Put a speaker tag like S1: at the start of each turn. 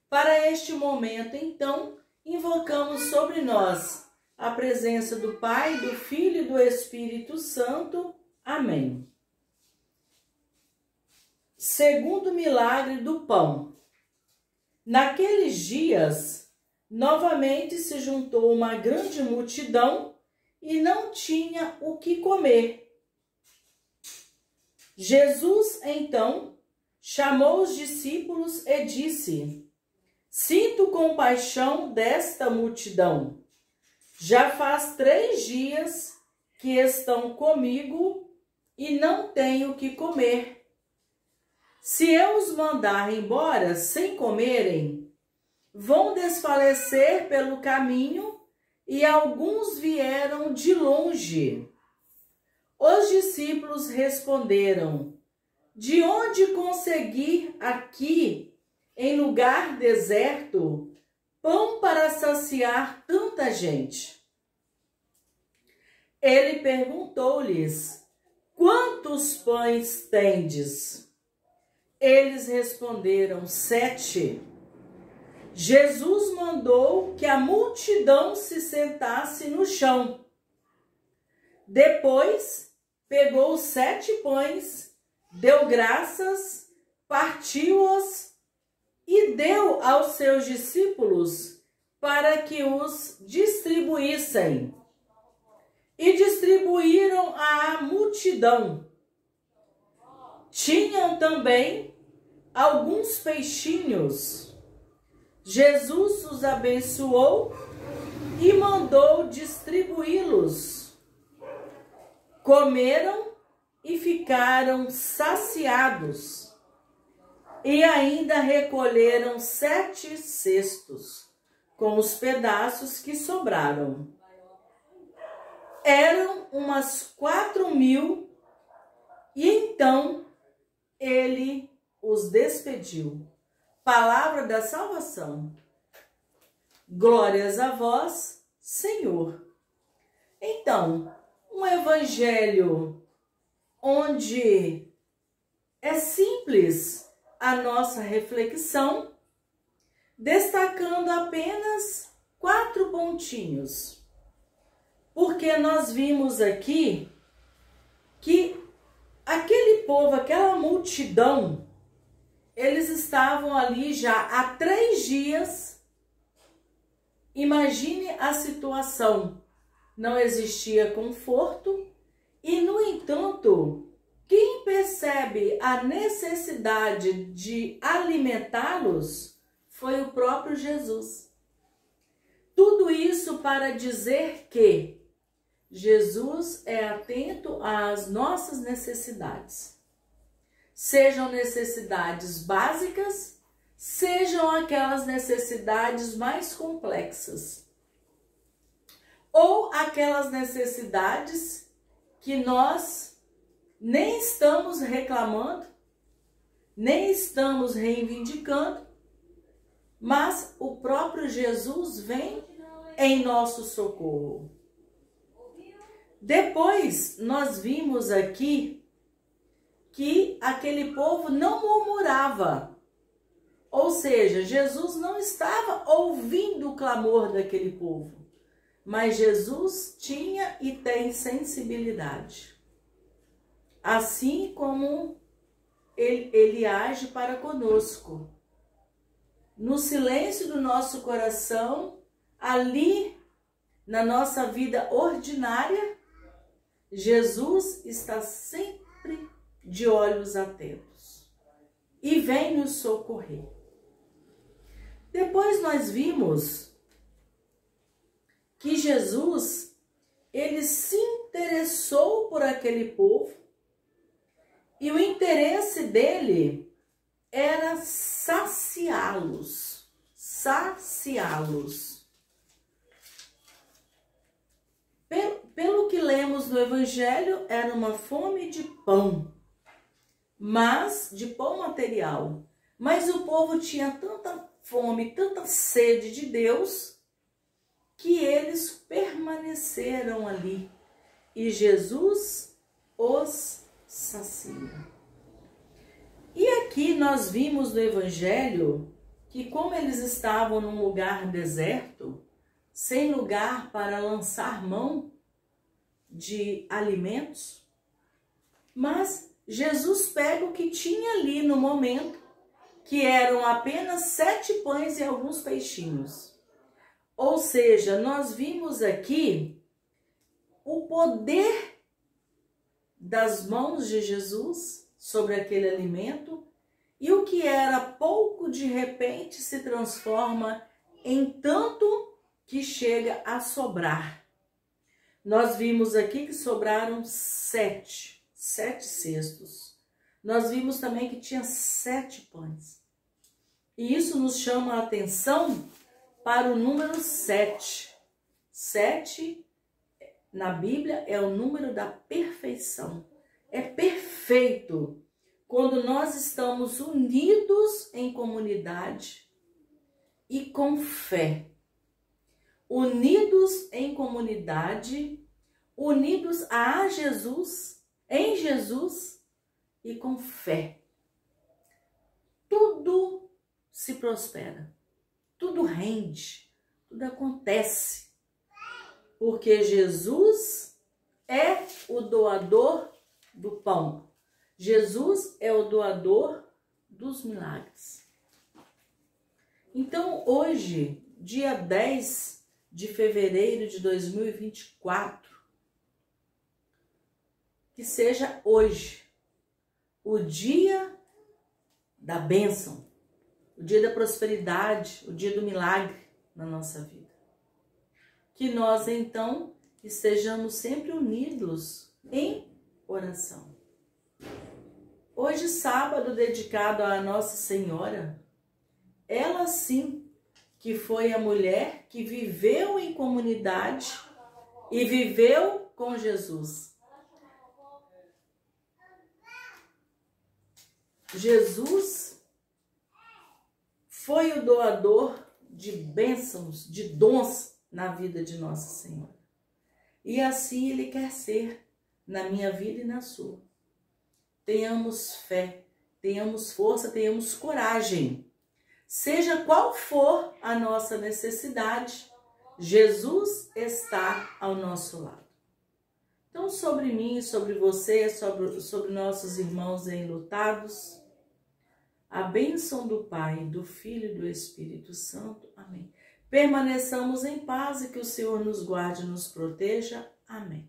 S1: Para este momento, então, invocamos sobre nós a presença do Pai, do Filho e do Espírito Santo. Amém. Segundo milagre do pão. Naqueles dias, novamente se juntou uma grande multidão e não tinha o que comer. Jesus, então, chamou os discípulos e disse: Sinto compaixão desta multidão. Já faz 3 dias que estão comigo e não tenho o que comer. Se eu os mandar embora sem comerem, vão desfalecer pelo caminho, e alguns vieram de longe. Os discípulos responderam: De onde conseguir aqui, em lugar deserto, pão para saciar tanta gente? Ele perguntou-lhes: Quantos pães tendes? Eles responderam: 7. Jesus mandou que a multidão se sentasse no chão. Depois, pegou os 7 pães, deu graças, partiu-os e deu aos seus discípulos para que os distribuíssem. E distribuíram à multidão. Tinham também alguns peixinhos. Jesus os abençoou e mandou distribuí-los. Comeram e ficaram saciados. E ainda recolheram 7 cestos, com os pedaços que sobraram. Eram umas 4.000, e então ele os despediu. Palavra da salvação. Glórias a vós, Senhor. Então, um evangelho onde é simples a nossa reflexão, destacando apenas 4 pontinhos. Porque nós vimos aqui que aquele povo, aquela multidão, eles estavam ali já há 3 dias. Imagine a situação. Não existia conforto e, no entanto, quem percebe a necessidade de alimentá-los foi o próprio Jesus. Tudo isso para dizer que Jesus é atento às nossas necessidades. Sejam necessidades básicas, sejam aquelas necessidades mais complexas. Ou aquelas necessidades que nós nem estamos reclamando, nem estamos reivindicando, mas o próprio Jesus vem em nosso socorro. Depois, nós vimos aqui que aquele povo não murmurava. Ou seja, Jesus não estava ouvindo o clamor daquele povo. Mas Jesus tinha e tem sensibilidade. Assim como ele age para conosco. No silêncio do nosso coração, ali na nossa vida ordinária, Jesus está sempre de olhos atentos e vem nos socorrer. Depois nós vimos que Jesus, ele se interessou por aquele povo e o interesse dele era saciá-los, saciá-los. Pelo que lemos no Evangelho, era uma fome de pão, mas de pão material. Mas o povo tinha tanta fome, tanta sede de Deus, que eles permaneceram ali. E Jesus os sacia. E aqui nós vimos no Evangelho que como eles estavam num lugar deserto, sem lugar para lançar mão de alimentos, mas Jesus pega o que tinha ali no momento, que eram apenas 7 pães e alguns peixinhos. Ou seja, nós vimos aqui o poder das mãos de Jesus sobre aquele alimento, e o que era pouco de repente se transforma em tanto que chega a sobrar. Nós vimos aqui que sobraram 7 cestos. Nós vimos também que tinha 7 pães. E isso nos chama a atenção para o número 7. 7 na Bíblia é o número da perfeição. É perfeito quando nós estamos unidos em comunidade e com fé. Unidos em comunidade, unidos a Jesus, em Jesus e com fé. Tudo se prospera, tudo rende, tudo acontece, porque Jesus é o doador do pão. Jesus é o doador dos milagres. Então, hoje, dia 10 de fevereiro de 2024, que seja hoje o dia da bênção, o dia da prosperidade, o dia do milagre na nossa vida. Que nós, então, estejamos sempre unidos em oração. Hoje, sábado, dedicado à Nossa Senhora, ela sim que foi a mulher que viveu em comunidade e viveu com Jesus. Jesus foi o doador de bênçãos, de dons na vida de Nossa Senhora. E assim Ele quer ser na minha vida e na sua. Tenhamos fé, tenhamos força, tenhamos coragem. Seja qual for a nossa necessidade, Jesus está ao nosso lado. Então, sobre mim, sobre você, sobre nossos irmãos enlutados, a bênção do Pai, do Filho e do Espírito Santo. Amém. Permaneçamos em paz e que o Senhor nos guarde e nos proteja. Amém.